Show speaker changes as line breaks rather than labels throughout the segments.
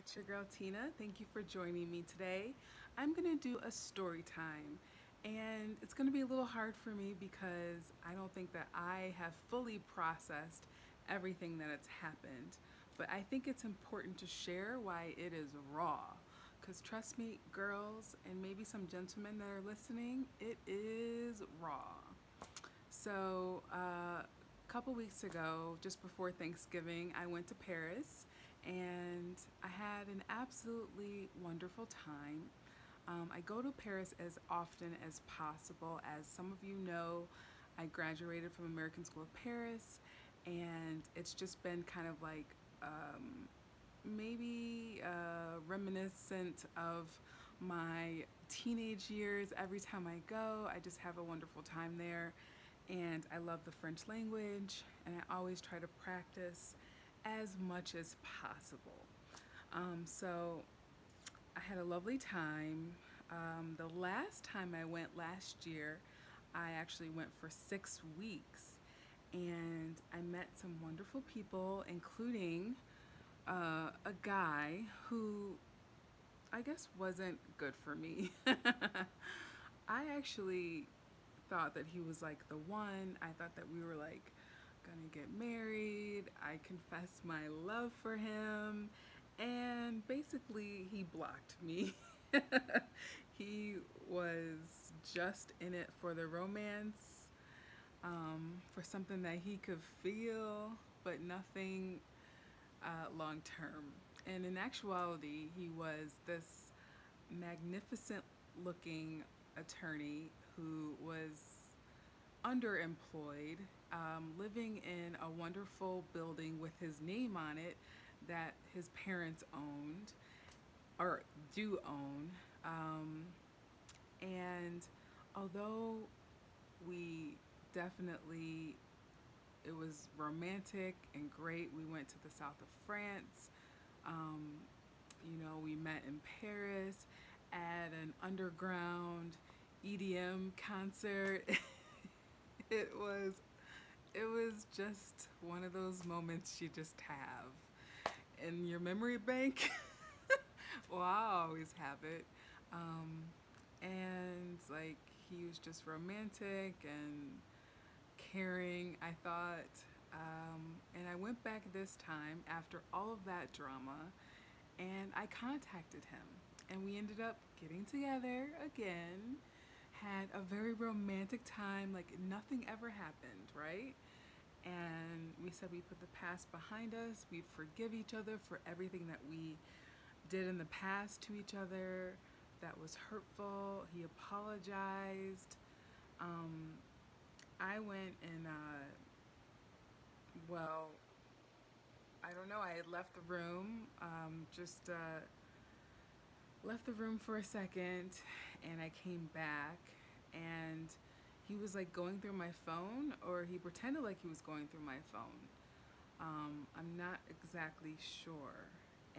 It's your girl Tina. Thank you for joining me today. I'm going to do a story time, and it's going to be a little hard for me because I don't think that I have fully processed everything that has happened. But I think it's important to share why it is raw. Because trust me, girls, and maybe some gentlemen that are listening, it is raw. A couple weeks ago, just before Thanksgiving, I went to Paris and I had an absolutely wonderful time. I go to Paris as often as possible. As some of you know, I graduated from American School of Paris, and it's just been kind of like maybe reminiscent of my teenage years. Every time I go, I just have a wonderful time there. And I love the French language, and I always try to practice as much as possible. So I had a lovely time. The last time I went last year, I actually went for 6 weeks, and I met some wonderful people, including a guy who I guess wasn't good for me. I actually thought that he was like the one. I thought that we were like gonna get married. I confessed my love for him, and basically, he blocked me. He was just in it for the romance, for something that he could feel, but nothing long term. And in actuality, he was this magnificent looking attorney who was underemployed, living in a wonderful building with his name on it that his parents owned or do own. And although we definitely, it was romantic and great, we went to the south of France. Um, we met in Paris at an underground EDM concert. it was it was just one of those moments you just have in your memory bank. Well, I always have it. And like he was just romantic and caring, I thought. And I went back this time after all of that drama and I contacted him. And we ended up getting together again, had a very romantic time, like nothing ever happened, right? And we said we put the past behind us, we'd forgive each other for everything that we did in the past to each other that was hurtful. He apologized. Um, I went and, well, I don't know, I had left the room, just left the room for a second, and I came back, and he was like going through my phone, or he pretended like he was going through my phone. I'm not exactly sure.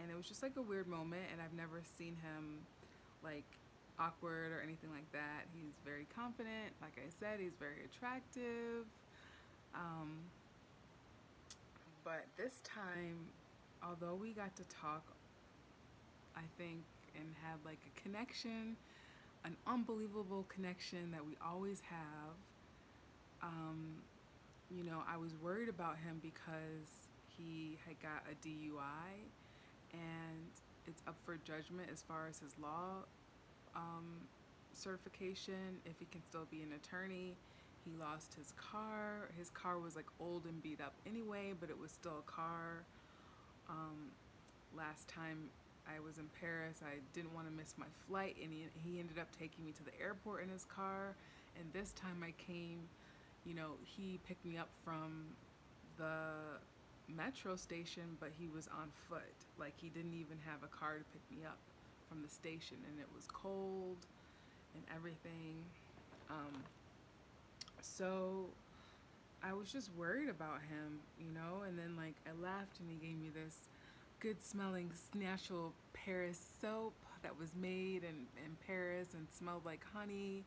And it was just like a weird moment, and I've never seen him like awkward or anything like that. He's very confident. Like I said, he's very attractive. Um, but this time, although we got to talk, I think, and had like a connection, an unbelievable connection that we always have, um, I was worried about him because he had got a DUI and it's up for judgment as far as his law um, certification, if he can still be an attorney. He lost his car. His car was like old and beat up anyway, but it was still a car. Um, Last time I was in Paris, I didn't want to miss my flight, and he ended up taking me to the airport in his car. And this time I came, he picked me up from the metro station, but he was on foot. Like he didn't even have a car to pick me up from the station, and it was cold and everything. Um, so I was just worried about him. And then like I left, and he gave me this good smelling natural Paris soap that was made in Paris and smelled like honey.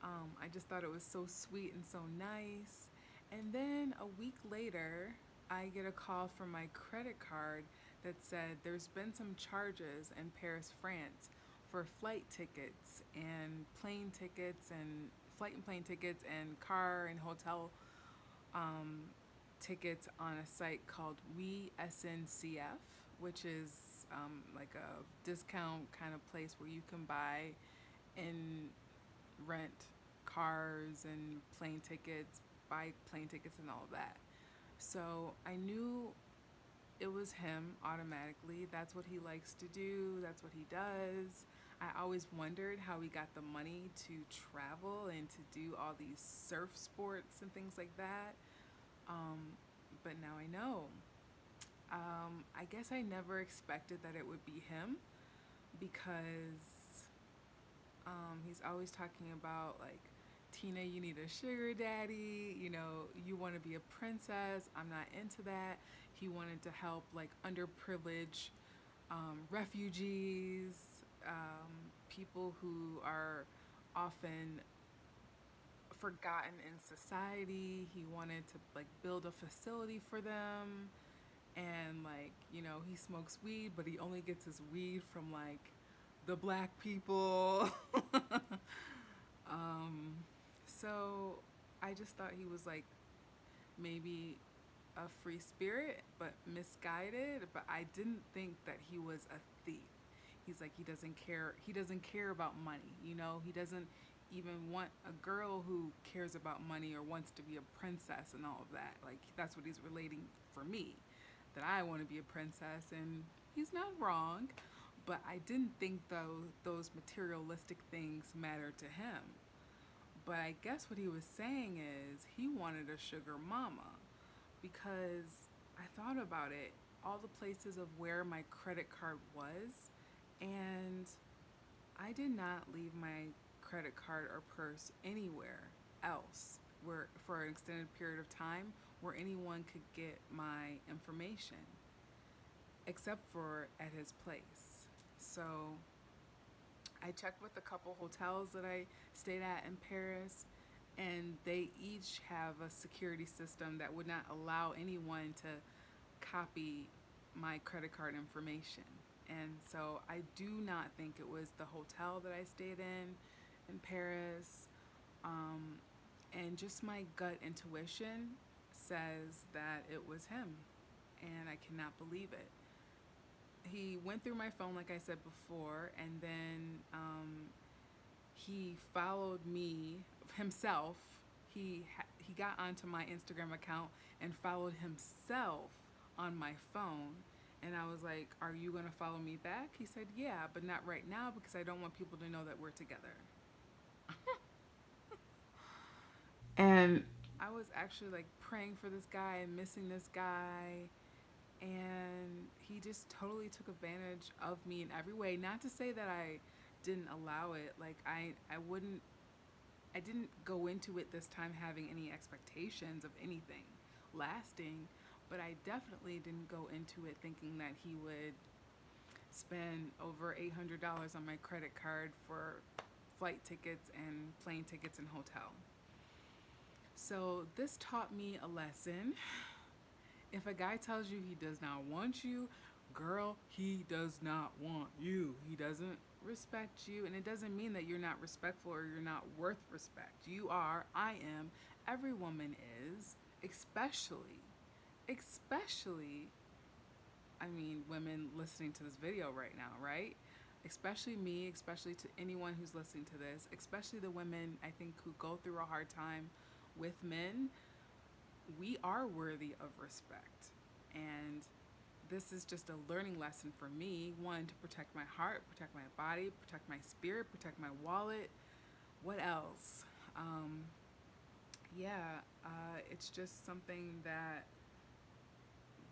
I just thought it was so sweet and so nice. And then a week later, I get a call from my credit card that said there's been some charges in Paris, France for flight tickets and plane tickets and flight and plane tickets and car and hotel um, tickets on a site called WeSNCF, which is like a discount kind of place where you can buy and rent cars and plane tickets, buy plane tickets and all of that. So I knew it was him automatically. That's what he likes to do, that's what he does. I always wondered how he got the money to travel and to do all these surf sports and things like that. Um, but now I know. I guess I never expected that it would be him because he's always talking about like, Tina, you need a sugar daddy, you want to be a princess. I'm not into that. He wanted to help like underprivileged refugees, people who are often forgotten in society. He wanted to like build a facility for them, and like, he smokes weed, but he only gets his weed from like the black people. um, so I just thought he was like maybe a free spirit, but misguided. But I didn't think that he was a thief. He's like, he doesn't care. He doesn't care about money. He doesn't even want a girl who cares about money or wants to be a princess and all of that. Like, that's what he's relating for me, that I want to be a princess, and he's not wrong. But I didn't think those materialistic things mattered to him. But I guess what he was saying is he wanted a sugar mama, because I thought about it, all the places of where my credit card was, and I did not leave my credit card or purse anywhere else where for an extended period of time where anyone could get my information except for at his place. So I checked with a couple hotels that I stayed at in Paris, and they each have a security system that would not allow anyone to copy my credit card information. And so I do not think it was the hotel that I stayed in Paris. Um, and just my gut intuition says that it was him. And I cannot believe it. He went through my phone, like I said before, and then he followed me himself. He got onto my Instagram account and followed himself on my phone. And I was like, "Are you going to follow me back?" He said, "Yeah, but not right now because I don't want people to know that we're together." And I was actually like praying for this guy and missing this guy. And he just totally took advantage of me in every way. Not to say that I didn't allow it. Like, I didn't go into it this time having any expectations of anything lasting, but I definitely didn't go into it thinking that he would spend over $800 on my credit card for flight tickets and plane tickets and hotel. So this taught me a lesson. If a guy tells you he does not want you, girl, he does not want you. He doesn't respect you, and it doesn't mean that you're not respectful or you're not worth respect. You are, I am, every woman is, especially, I mean, women listening to this video right now, right? Especially me, especially to anyone who's listening to this, especially the women I think who go through a hard time with men. We are worthy of respect. And this is just a learning lesson for me. One, to protect my heart, protect my body, protect my spirit, protect my wallet. What else? Yeah, it's just something that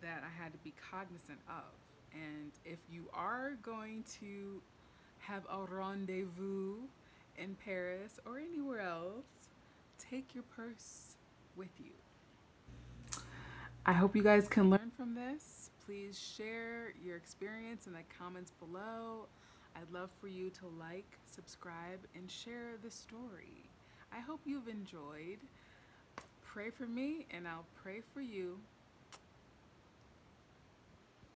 I had to be cognizant of. And if you are going to have a rendezvous in Paris or anywhere else, take your purse with you. I hope you guys can learn from this. Please share your experience in the comments below. I'd love for you to like, subscribe, and share the story. I hope you've enjoyed. Pray for me, and I'll pray for you.